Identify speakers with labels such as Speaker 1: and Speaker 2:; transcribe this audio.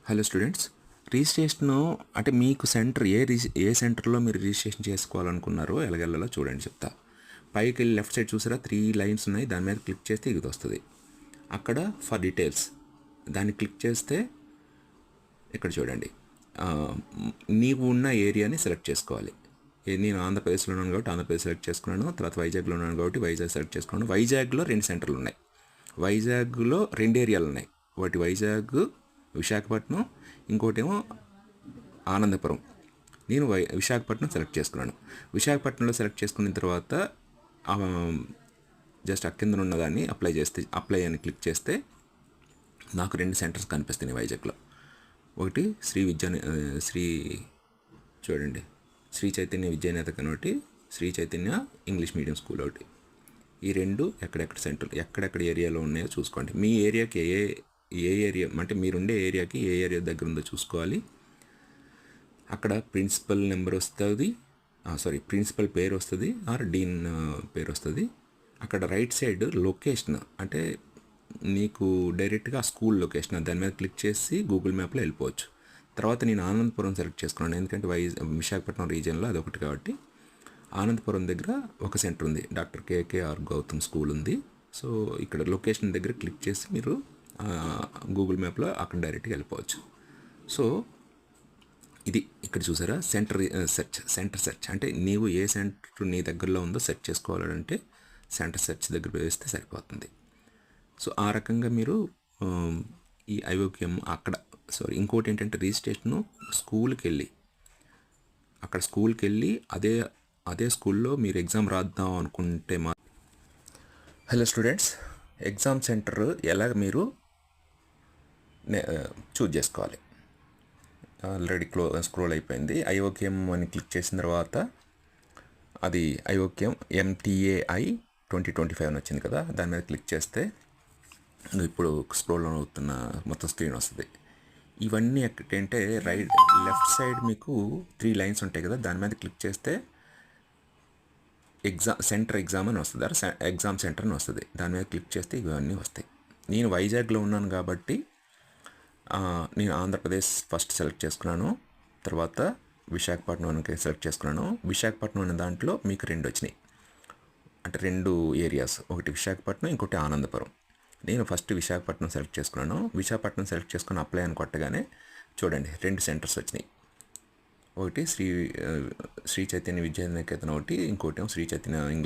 Speaker 1: Hello students, registration అంటే మీకు centre ఏ సెంటర్లో మీరు రిజిస్ట్రేషన్ చేసుకోవాలనుకున్నారో ఎలాగెళ్ళాలో చూడండి చెప్తా. పైకి వెళ్ళి లెఫ్ట్ సైడ్ చూసారా 3 లైన్స్ ఉన్నాయి, దాని మీద క్లిక్ చేస్తే ఇది వస్తుంది. అక్కడ ఫర్ డీటెయిల్స్ దాన్ని క్లిక్ చేస్తే ఇక్కడ చూడండి, నీవు ఉన్న ఏరియాని సెలెక్ట్ చేసుకోవాలి. నేను ఆంధ్రప్రదేశ్లో ఉన్నాను కాబట్టి ఆంధ్రప్రదేశ్ సెలెక్ట్ చేసుకున్నాను. తర్వాత వైజాగ్లో ఉన్నాను కాబట్టి వైజాగ్ సెలెక్ట్ చేసుకున్నాను. వైజాగ్లో 2 సెంటర్లు ఉన్నాయి. వైజాగ్లో 2 ఏరియాలు ఉన్నాయి. ఒకటి వైజాగ్ విశాఖపట్నం, ఇంకోటేమో ఆనందపురం. నేను విశాఖపట్నం సెలెక్ట్ చేసుకున్నాను. విశాఖపట్నంలో సెలెక్ట్ చేసుకున్న తర్వాత జస్ట్ ఆ కింద ఉన్నదాన్ని అప్లై అని క్లిక్ చేస్తే నాకు 2 సెంటర్స్ కనిపిస్తున్నాయి వైజాగ్లో. ఒకటి చూడండి, శ్రీ చైతన్య విద్యానేతకని ఒకటి, Shri Chaitanya English medium school ఒకటి. ఈ 2 ఎక్కడెక్కడ సెంటర్ ఎక్కడెక్కడ ఏరియాలో ఉన్నాయో చూసుకోండి. మీ ఏరియాకి ఏ ఏరియా అంటే మీరుండే ఏరియాకి ఏ ఏరియా దగ్గర ఉందో చూసుకోవాలి. అక్కడ ప్రిన్సిపల్ నెంబర్ వస్తుంది, ప్రిన్సిపల్ పేరు వస్తుంది, ఆర్ డీన్ పేరు వస్తుంది. అక్కడ రైట్ సైడ్ లొకేషన్ అంటే నీకు డైరెక్ట్గా స్కూల్ లొకేషన్, దాని మీద క్లిక్ చేసి గూగుల్ మ్యాప్లో వెళ్ళిపోవచ్చు. తర్వాత నేను ఆనందపురం సెలెక్ట్ చేసుకున్నాను, ఎందుకంటే విశాఖపట్నం రీజియన్లో అదొకటి కాబట్టి. ఆనందపురం దగ్గర ఒక సెంటర్ ఉంది, డాక్టర్ కేకేఆర్ గౌతమ్ స్కూల్ ఉంది. సో ఇక్కడ లొకేషన్ దగ్గర క్లిక్ చేసి మీరు గూగుల్ మ్యాప్లో అక్కడ డైరెక్ట్గా వెళ్ళిపోవచ్చు. సో ఇది ఇక్కడ చూసారా, సెంటర్ సెర్చ్ అంటే నీవు ఏ సెంటర్ నీ దగ్గరలో ఉందో సెర్చ్ చేసుకోవాలంటే సెంటర్ సెర్చ్ దగ్గర వేస్తే సరిపోతుంది. సో ఆ రకంగా మీరు ఈ ఐఓకేఎం ఇంకోటి ఏంటంటే రిజిస్ట్రేషను స్కూల్కి వెళ్ళి అదే స్కూల్లో మీరు ఎగ్జామ్ రాద్దాం అనుకుంటే హలో స్టూడెంట్స్, ఎగ్జామ్ సెంటర్ ఎలా మీరు చూజ్ చేసుకోవాలి. ఆల్రెడీ స్క్రోల్ అయిపోయింది. ఐఓకేఎం అని క్లిక్ చేసిన తర్వాత అది ఐఓకేఎం MTAI 2025 అని వచ్చింది కదా, దాని మీద క్లిక్ చేస్తే ఇప్పుడు స్క్రోల్ అవుతున్న మొత్తం స్క్రీన్ వస్తుంది. ఇవన్నీ ఏంటంటే లెఫ్ట్ సైడ్ మీకు 3 లైన్స్ ఉంటాయి కదా, దాని మీద క్లిక్ చేస్తే ఎగ్జామ్ అని వస్తుంది, ఎగ్జామ్ సెంటర్ అని వస్తుంది. దాని మీద క్లిక్ చేస్తే ఇవన్నీ వస్తాయి. నేను వైజాగ్లో ఉన్నాను కాబట్టి నేను ఆంధ్రప్రదేశ్ ఫస్ట్ సెలెక్ట్ చేసుకున్నాను, తర్వాత విశాఖపట్నం సెలెక్ట్ చేసుకున్నాను. విశాఖపట్నం అనే దాంట్లో మీకు 2 వచ్చినాయి, అంటే 2 ఏరియాస్, ఒకటి విశాఖపట్నం, ఇంకోటి ఆనందపురం. నేను ఫస్ట్ విశాఖపట్నం సెలెక్ట్ చేసుకున్నాను. విశాఖపట్నం సెలెక్ట్ చేసుకుని అప్లై అని కొట్టగానే చూడండి 2 సెంటర్స్ వచ్చినాయి. ఒకటి శ్రీ చైతన్య విద్యానికేతన్ ఒకటి, ఇంకోటి శ్రీ చైతన్య